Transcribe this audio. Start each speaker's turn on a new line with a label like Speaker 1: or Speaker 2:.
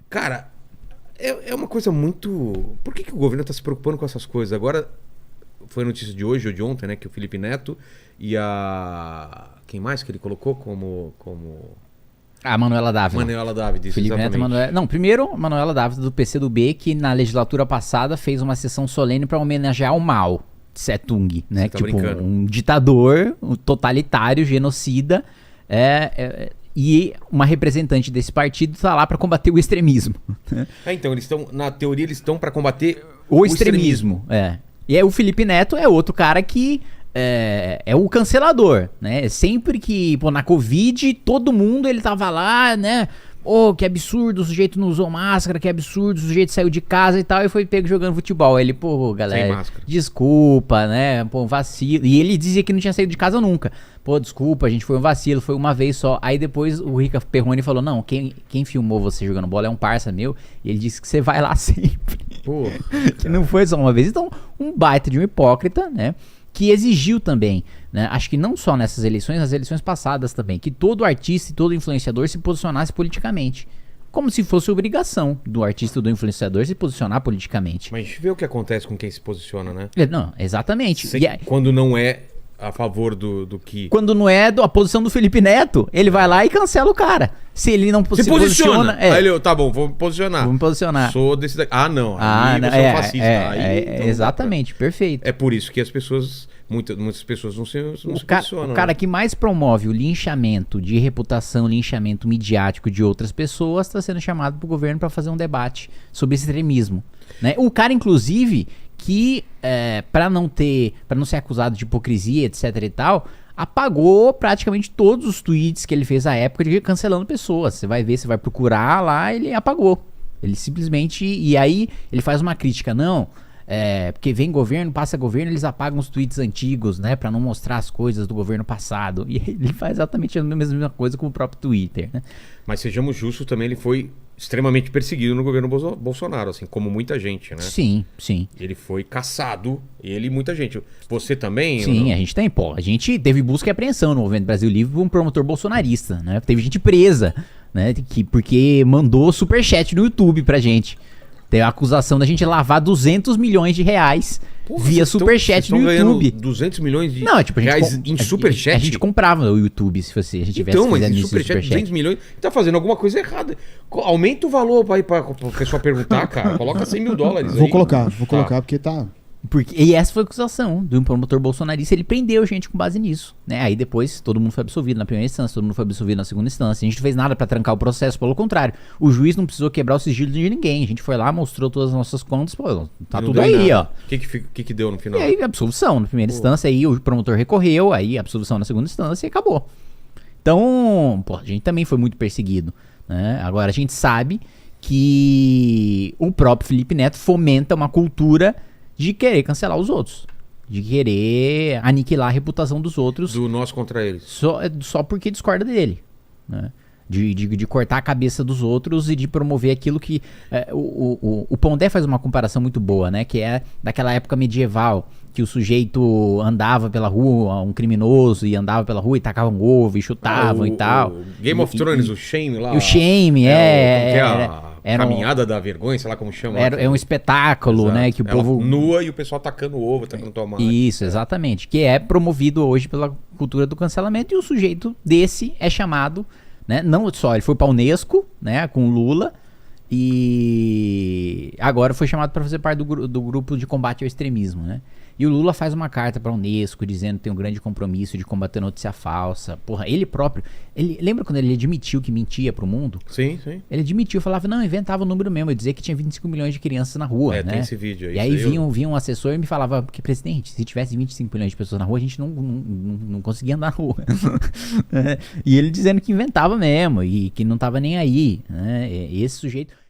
Speaker 1: cara, é uma coisa muito... Por que o governo tá se preocupando com essas coisas? Agora, foi a notícia de hoje ou de ontem, né? Que o Felipe Neto e a... Quem mais que ele colocou como...
Speaker 2: A Manuela Dávila.
Speaker 1: Manuela Dávila, isso,
Speaker 2: Felipe Neto e
Speaker 1: exatamente.
Speaker 2: Manuela... Não, primeiro, a Manuela Dávila do PCdoB, que na legislatura passada fez uma sessão solene para homenagear o Mao Tse-tung, né?
Speaker 1: Você tá
Speaker 2: Tipo,
Speaker 1: brincando.
Speaker 2: um ditador, um totalitário, genocida, e uma representante desse partido tá lá para combater o extremismo.
Speaker 1: Então, eles estão... Na teoria, eles estão para combater
Speaker 2: O extremismo, E aí o Felipe Neto é outro cara que é o cancelador, né? Sempre que, na Covid, todo mundo ele tava lá, né? Que absurdo, o sujeito não usou máscara, que absurdo, o sujeito saiu de casa e tal, e foi pego jogando futebol. Aí ele, galera,
Speaker 1: Sem máscara.
Speaker 2: desculpa, né? Vacilo. E ele dizia que não tinha saído de casa nunca. Desculpa, a gente foi um vacilo, foi uma vez só. Aí depois o Rica Perrone falou, não, quem filmou você jogando bola é um parça meu, e ele disse que você vai lá sempre. Que não foi só uma vez. Então, um baita de um hipócrita, né? Que exigiu também, né, acho que não só nessas eleições, nas eleições passadas também, que todo artista e todo influenciador se posicionasse politicamente. Como se fosse obrigação do artista e do influenciador se posicionar politicamente.
Speaker 1: Mas a gente vê o que acontece com quem se posiciona, né?
Speaker 2: Não, exatamente.
Speaker 1: Quando não é a favor do que...
Speaker 2: Quando não é a posição do Felipe Neto, ele vai lá e cancela o cara. Se ele não
Speaker 1: se posiciona. Aí ele, tá bom, vou me posicionar.
Speaker 2: Vou me posicionar.
Speaker 1: Sou desse daqui. Não. Aí você é um fascista.
Speaker 2: Então exatamente, perfeito.
Speaker 1: É por isso que as pessoas, muitas pessoas não se posicionam.
Speaker 2: O cara que mais promove o linchamento de reputação, linchamento midiático de outras pessoas, está sendo chamado pro governo para fazer um debate sobre extremismo, né? Um cara, inclusive, que para não ser acusado de hipocrisia, etc e tal, apagou praticamente todos os tweets que ele fez à época de cancelando pessoas. Você vai ver, você vai procurar lá, ele apagou. Ele simplesmente... E aí ele faz uma crítica, não... porque vem governo, passa governo, eles apagam os tweets antigos, né? Pra não mostrar as coisas do governo passado. E ele faz exatamente a mesma coisa com o próprio Twitter, né?
Speaker 1: Mas sejamos justos, também ele foi extremamente perseguido no governo Bolsonaro, assim, como muita gente, né?
Speaker 2: Sim, sim.
Speaker 1: Ele foi caçado, ele e muita gente. Você também?
Speaker 2: Sim, a gente tem, a gente teve busca e apreensão no Movimento Brasil Livre por um promotor bolsonarista, né? Teve gente presa, né? Porque mandou superchat no YouTube pra gente. Tem a acusação da gente lavar 200 milhões de reais via superchat no YouTube.
Speaker 1: 200 milhões de
Speaker 2: reais
Speaker 1: em superchat?
Speaker 2: A gente comprava o YouTube se a gente tivesse
Speaker 1: mas em superchat 200 milhões, tá fazendo alguma coisa errada. Aumenta o valor pra pessoa perguntar, cara. Coloca 100 mil dólares aí.
Speaker 3: Vou colocar porque tá...
Speaker 2: E essa foi a acusação de um promotor bolsonarista. Ele prendeu gente com base nisso, né? Aí depois todo mundo foi absolvido na primeira instância, todo mundo foi absolvido na segunda instância. A gente não fez nada pra trancar o processo, pelo contrário. O juiz não precisou quebrar o sigilo de ninguém. A gente foi lá, mostrou todas as nossas contas, tá tudo aí, ó.
Speaker 1: O que deu no final?
Speaker 2: E aí absolvição na primeira instância, aí o promotor recorreu, aí absolvição na segunda instância e acabou. Então, a gente também foi muito perseguido, né? Agora a gente sabe que o próprio Felipe Neto fomenta uma cultura de querer cancelar os outros, de querer aniquilar a reputação dos outros.
Speaker 1: Do nós contra eles.
Speaker 2: Só porque discorda dele, né? De cortar a cabeça dos outros e de promover aquilo que... o Pondé faz uma comparação muito boa, né? Que é daquela época medieval, que o sujeito andava pela rua, um criminoso, e andava pela rua e tacava um ovo e chutavam e tal.
Speaker 1: Game of Thrones, o Shame lá.
Speaker 2: O Shame,
Speaker 1: a caminhada da vergonha, sei lá como chama.
Speaker 2: É um espetáculo, né? Que o povo...
Speaker 1: nua e o pessoal tacando ovo, tacando tomate.
Speaker 2: Isso, exatamente. Que é promovido hoje pela cultura do cancelamento, e o sujeito desse é chamado, né? Não só, ele foi pra Unesco, né? Com Lula, e agora foi chamado para fazer parte do grupo de combate ao extremismo, né? E o Lula faz uma carta pra Unesco dizendo que tem um grande compromisso de combater notícia falsa. Ele próprio... Lembra quando ele admitiu que mentia pro mundo?
Speaker 1: Sim, sim.
Speaker 2: Ele admitiu, falava, não, inventava o número mesmo. Eu dizia que tinha 25 milhões de crianças na rua, né?
Speaker 1: Tem esse vídeo aí.
Speaker 2: E aí vinha um assessor e me falava, porque, presidente, se tivesse 25 milhões de pessoas na rua, a gente não conseguia andar na rua. E ele dizendo que inventava mesmo e que não tava nem aí, né? Esse sujeito...